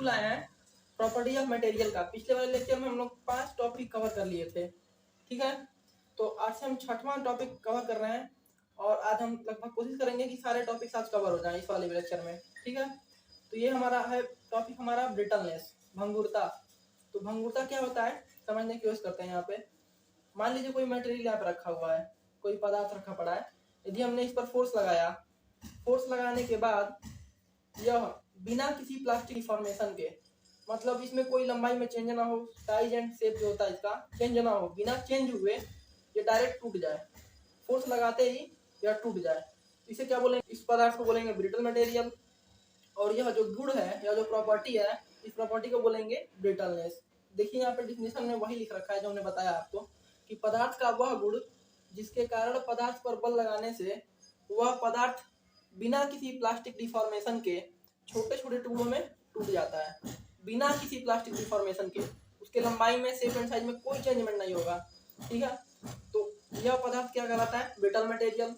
Tool आया है property of material का। पिछले वाले लेक्चर में हम लोग 5 टॉपिक कवर कर लिए थे, ठीक है। तो आज से हम 6वां टॉपिक कवर कर रहे हैं और आज हम लगभग कोशिश करेंगे कि सारे टॉपिक आज कवर हो जाएं इस वाले लेक्चर में, ठीक है। तो ये हमारा है टॉपिक हमारा ब्रिटलनेस, भंगुरता। तो भंगुरता क्या होता है समझने की कोशिश करते हैं। यहाँ पे मान लीजिए कोई मटेरियल यहाँ पे रखा हुआ है, कोई पदार्थ रखा पड़ा है। यदि हमने इस पर फोर्स लगाया, फोर्स लगाने के बाद यह बिना किसी प्लास्टिक डिफॉर्मेशन के, मतलब इसमें कोई लंबाई में चेंज ना हो, साइज एंड शेप जो होता है इसका चेंज ना हो, बिना चेंज हुए ये डायरेक्ट टूट जाए, फोर्स लगाते ही यह टूट जाए, इसे क्या बोलेंगे? इस पदार्थ को बोलेंगे ब्रिटल मटेरियल। और यह जो गुण है या जो प्रॉपर्टी है, इस प्रॉपर्टी को बोलेंगे ब्रिटलनेस। देखिए यहाँ पे डिफिनेशन में वही लिख रखा है जो हमने बताया आपको कि पदार्थ का वह गुण जिसके कारण पदार्थ पर बल लगाने से वह पदार्थ बिना किसी प्लास्टिक डिफॉर्मेशन के छोटे छोटे टुकड़ों में टूट जाता है। बिना किसी प्लास्टिक डिफॉर्मेशन के उसके लंबाई में, शेप एंड साइज में कोई चेंजमेंट नहीं होगा, ठीक है। तो यह पदार्थ क्या कहलाता है? Brittle material.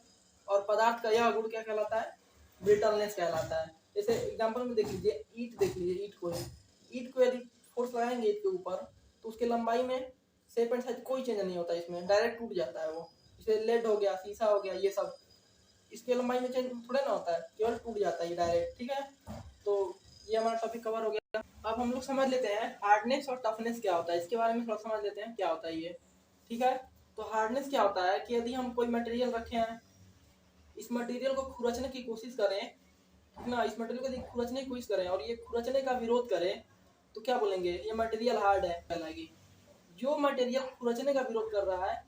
और पदार्थ का यह गुण क्या कहलाता है? ब्रिटलनेस कहलाता है। जैसे एग्जांपल में देख लीजिए, ईट देख लीजिए, ईट को यदि फोर्स लगाएंगे ईट के ऊपर तो उसके लंबाई में, शेप एंड साइज कोई चेंज नहीं होता, इसमें डायरेक्ट टूट जाता है वो। जैसे लेड हो गया, शीशा हो गया, ये सब इसके लंबाई में चेंज थोड़ा ना होता है, केवल टूट जाता है डायरेक्ट, ठीक है। तो ये हमारा टॉपिक कवर हो गया। अब हम लोग समझ लेते हैं हार्डनेस और टफनेस क्या होता है, इसके बारे में थोड़ा समझ लेते हैं क्या होता है ये, ठीक है। तो हार्डनेस क्या होता है कि यदि हम कोई मटेरियल रखे हैं, इस मटेरियल को खुरचने की कोशिश करें ना, इस मटेरियल को यदि खुरचने की कोशिश करें और ये खुरचने का विरोध करे तो क्या बोलेंगे? ये मटेरियल हार्ड है कहलाएगी। जो मटेरियल खुरचने का विरोध कर रहा है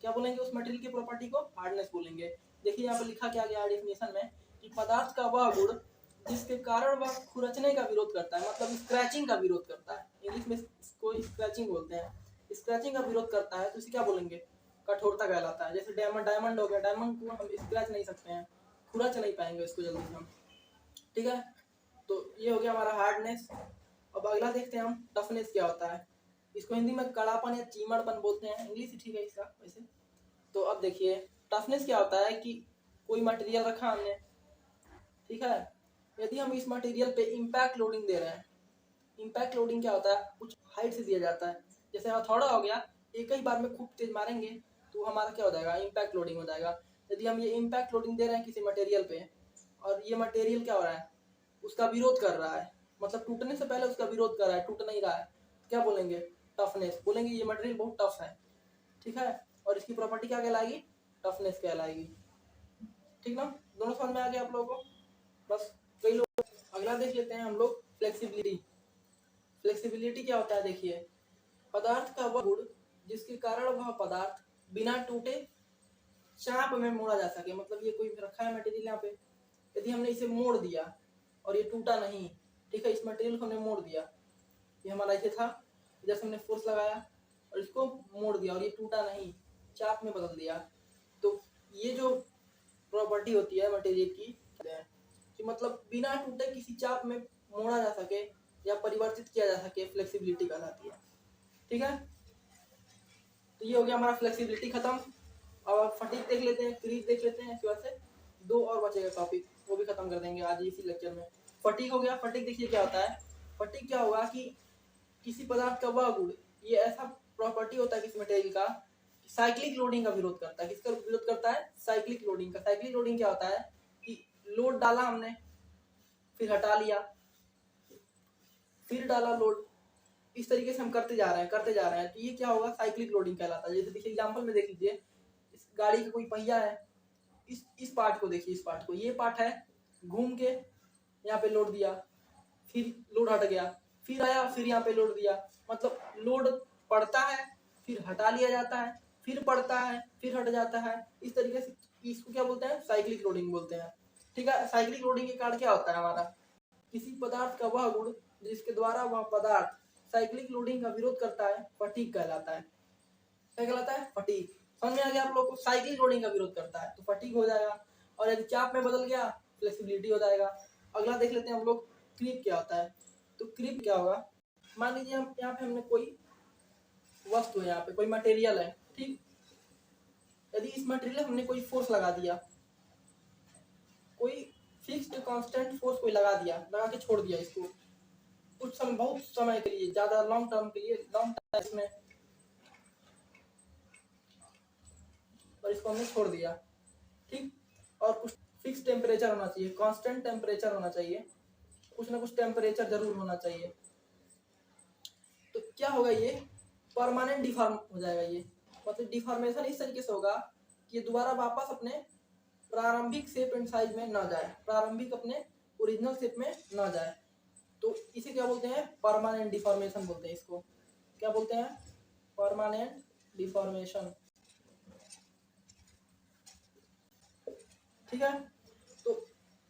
क्या बोलेंगे? उस मटेरियल की प्रॉपर्टी को हार्डनेस बोलेंगे। देखिए यहाँ पर लिखा क्या गया डेफिनेशन में कि पदार्थ का वह गुण जिसके कारण वह खुरचने का विरोध करता है, मतलब स्क्रैचिंग का विरोध करता है, इंग्लिश में कोई स्क्रैचिंग बोलते हैं, स्क्रैचिंग का विरोध करता है तो इसे क्या बोलेंगे? कठोरता कहलाता है। जैसे डायमंड हो गया, डायमंड को हम स्क्रैच नहीं सकते हैं, खुरच नहीं पाएंगे इसको जल्दी से हम, ठीक है। तो ये हो गया हमारा हार्डनेस। अब अगला देखते हैं हम टफनेस क्या होता है। इसको हिंदी में कड़ापन या चीमड़पन बोलते हैं, इंग्लिश ही ठीक है इसका वैसे। तो अब देखिए टफनेस क्या होता है कि कोई मटेरियल रखा हमने, ठीक है, यदि हम इस मटेरियल पे इम्पैक्ट लोडिंग दे रहे हैं। इम्पैक्ट लोडिंग क्या होता है? कुछ हाइट से दिया जाता है, जैसे हथौड़ा हो गया, एक ही बार में खूब तेज मारेंगे तो हमारा क्या हो जाएगा? इम्पैक्ट लोडिंग हो जाएगा। यदि हम ये इम्पैक्ट लोडिंग दे रहे हैं किसी मटेरियल पे और ये मटेरियल क्या हो रहा है? उसका विरोध कर रहा है, मतलब टूटने से पहले उसका विरोध कर रहा है, टूट नहीं रहा है, क्या बोलेंगे? टफनेस बोलेंगे। ये मटेरियल बहुत टफ है, ठीक है। और इसकी प्रॉपर्टी क्या कहलाएगी? टफनेस कहलाएगी, ठीक ना। दोनों समझ में आ गया आप लोगों को? बस कई लोग। अगला देख लेते हैं हम लोग फ्लेक्सिबिलिटी। फ्लेक्सिबिलिटी क्या होता है? देखिए पदार्थ का वह गुण जिसके कारण वह पदार्थ बिना टूटे चाप में मोड़ा जा सके। मतलब ये कोई रखा है मटेरियल यहाँ पे, यदि हमने इसे मोड़ दिया और ये टूटा नहीं, ठीक है, इस मटेरियल को हमने मोड़ दिया, ये हमारा ऐसे था, जैसे हमने फोर्स लगाया और इसको मोड़ दिया और ये टूटा नहीं, चाप में बदल दिया, तो ये जो प्रॉपर्टी होती है मटेरियल की कि मतलब बिना टूटे किसी चाप में मोड़ा जा सके या परिवर्तित किया जा सके, फ्लेक्सिबिलिटी कहलाती है, ठीक है। तो ये हो गया हमारा फ्लेक्सिबिलिटी खत्म। अब फटीग देख लेते हैं, क्रीप देख लेते हैं, इसके बाद से 2 और बचेगा टॉपिक, वो भी खत्म कर देंगे आज इसी लेक्चर में। फटीग हो गया। फटीग देखिए क्या होता है। फटीग क्या होगा कि किसी पदार्थ का वह गुण, ये ऐसा प्रॉपर्टी होता है किसी मटेरियल का, साइक्लिक लोडिंग का विरोध करता है। किसका विरोध करता है? साइक्लिक लोडिंग का। साइक्लिक लोडिंग क्या होता है कि लोड डाला हमने, फिर हटा लिया, फिर डाला लोड, इस तरीके से हम करते जा रहे हैं, तो ये क्या होगा? साइक्लिक लोडिंग कहलाता है। जैसे देखिए एग्जांपल में देख लीजिए, इस गाड़ी का कोई पहिया है, इस पार्ट को देखिए, इस पार्ट को, ये पार्ट है, घूम के यहाँ पे लोड दिया, फिर लोड हट गया, फिर आया, फिर यहाँ पे लोड दिया, मतलब लोड पड़ता है, फिर हटा लिया जाता है, फिर पड़ता है, फिर हट जाता है, इस तरीके से। इसको क्या बोलते हैं? साइक्लिक लोडिंग बोलते हैं, ठीक है। साइक्लिक लोडिंग के कारण क्या होता है हमारा? किसी पदार्थ का वह गुण जिसके द्वारा वह पदार्थ साइक्लिक लोडिंग का विरोध करता है, फटीग कहलाता है। क्या कहलाता है? फटीग। समझ में आ गया आप लोगों को? साइक्लिक लोडिंग का विरोध करता है तो फटीग हो जाएगा, और यदि चाप में बदल गया फ्लेक्सिबिलिटी हो जाएगा। अगला देख लेते हैं हम लोग, क्रीप क्या होता है। तो क्रीप क्या होगा? मान लीजिए हम यहाँ पे हमने कोई वस्तु है, यहाँ पे कोई मटेरियल है, ठीक, यदि इस मटेरियल हमने कोई फोर्स लगा दिया, कोई फिक्स्ड कांस्टेंट फोर्स कोई लगा दिया, लगा के छोड़ दिया इसको, कुछ समय, बहुत समय के लिए, ज्यादा लॉन्ग टर्म के लिए, लॉन्ग टाइम इसमें, और इसको हमने छोड़ दिया। ठीक, और कुछ फिक्स टेम्परेचर होना चाहिए, कांस्टेंट टेम्परेचर होना चाहिए, कुछ ना कुछ टेम्परेचर जरूर होना चाहिए। तो क्या होगा, ये परमानेंट डिफॉर्म हो जाएगा। ये मतलब डिफॉर्मेशन इस तरीके से होगा कि दोबारा वापस अपने प्रारंभिक शेप एंड साइज में ना जाए, प्रारंभिक अपने ओरिजिनल शेप में ना जाए। तो इसे क्या बोलते हैं, परमानेंट डिफॉर्मेशन बोलते हैं। इसको क्या बोलते हैं, परमानेंट डिफॉर्मेशन। ठीक है, तो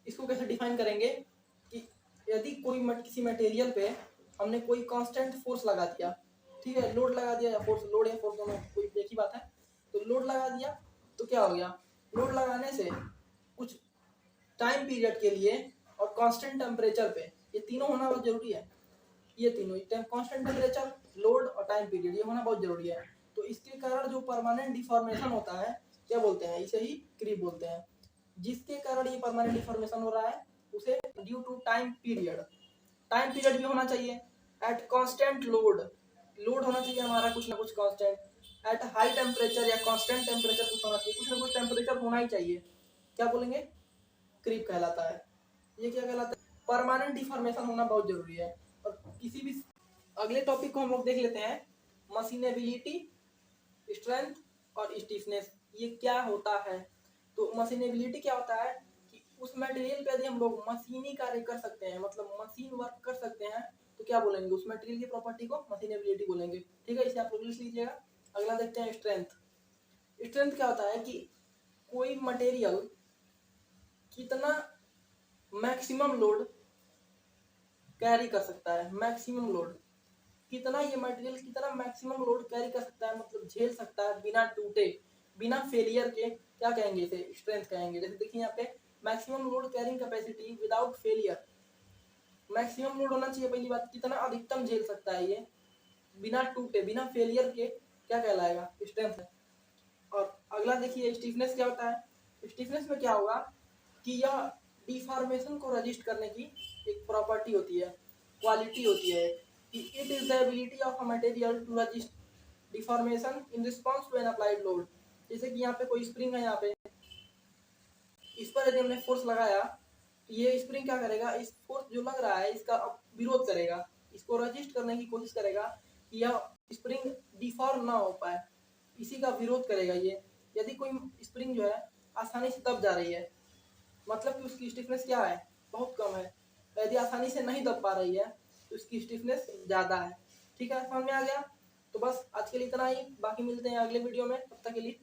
इसको कैसे डिफाइन करेंगे कि यदि कोई किसी मटेरियल पे हमने कोई कांस्टेंट फोर्स लगा दिया, ठीक है, लोड लगा दिया, या फोर्स, लोड या फोर्स दोनों कोई एक ही बात है, तो लोड लगा दिया तो क्या हो गया, लोड लगाने से कुछ टाइम पीरियड के लिए और कांस्टेंट टेम्परेचर पे, ये तीनों होना बहुत जरूरी है। ये तीनों, कांस्टेंट टेम्परेचर, लोड और टाइम पीरियड, ये होना बहुत जरूरी है। तो इसके कारण जो परमानेंट डिफॉर्मेशन होता है, क्या बोलते हैं, इसे ही क्रीप बोलते हैं। जिसके कारण ये परमानेंट डिफॉर्मेशन हो रहा है उसे due to time period, time period भी होना चाहिए। एट कांस्टेंट लोड, लोड होना चाहिए हमारा कुछ ना कुछ कांस्टेंट। एट हाई टेम्परेचर या कांस्टेंट टेम्परेचर कुछ होना चाहिए, कुछ ना कुछ टेम्परेचर होना ही चाहिए। क्या बोलेंगे, क्रीप कहलाता है। ये क्या कहलाता है, परमानेंट डिफॉर्मेशन होना बहुत जरूरी है। और किसी भी, अगले टॉपिक को हम लोग देख लेते हैं, मशीनेबिलिटी, स्ट्रेंथ और स्टिफनेस। ये क्या होता है, तो मशीनेबिलिटी क्या होता है कि उस मटेरियल पे यदि हम लोग मशीनी कार्य कर सकते हैं, मतलब मशीन वर्क कर सकते हैं, तो क्या बोलेंगे, उस मटेरियल की प्रॉपर्टी को मशीनेबिलिटी बोलेंगे। ठीक है, इसे आप लोग लिख लीजिएगा। अगला देखते हैं स्ट्रेंथ। स्ट्रेंथ क्या होता है कि कोई मटेरियल कितना मैक्सिमम लोड कैरी कर सकता है, मैक्सिमम लोड, कितना ये मटेरियल कितना मैक्सिमम लोड कैरी कर सकता है, मतलब झेल सकता है बिना टूटे, बिना फेलियर के, क्या कहेंगे इसे, स्ट्रेंथ कहेंगे। जैसे देखिए यहाँ पे, maximum load carrying capacity without failure, maximum load होना चाहिए पहली बात, कितना अधिकतम झेल सकता है ये बिना टूटे, बिना फेलियर के, क्या कहलाएगा, स्ट्रेंथ है। और अगला देखिए स्टिफनेस क्या होता है। स्टिफनेस में क्या होगा कि यह डिफॉर्मेशन को रजिस्ट करने की एक प्रॉपर्टी होती है, क्वालिटी होती है, कि it is the ability of a material to resist deformation in response to an applied load. जैसे कि यहाँ पे कोई स्प्रिंग है, यहाँ पे इस पर यदि हमने फोर्स लगाया, ये स्प्रिंग क्या करेगा, इस फोर्स जो लग रहा है इसका विरोध करेगा, इसको रजिस्ट करने की कोशिश करेगा कि यह स्प्रिंग डिफॉर्म ना हो पाए, इसी का विरोध करेगा ये। यदि कोई स्प्रिंग जो है आसानी से दब जा रही है, मतलब कि उसकी स्टिफनेस क्या है, बहुत कम है। यदि आसानी से नहीं दब पा रही है तो उसकी स्टिफनेस ज़्यादा है। ठीक है, समझ में आ गया। तो बस आज के लिए इतना ही, बाकी मिलते हैं अगले वीडियो में, तब तक के लिए।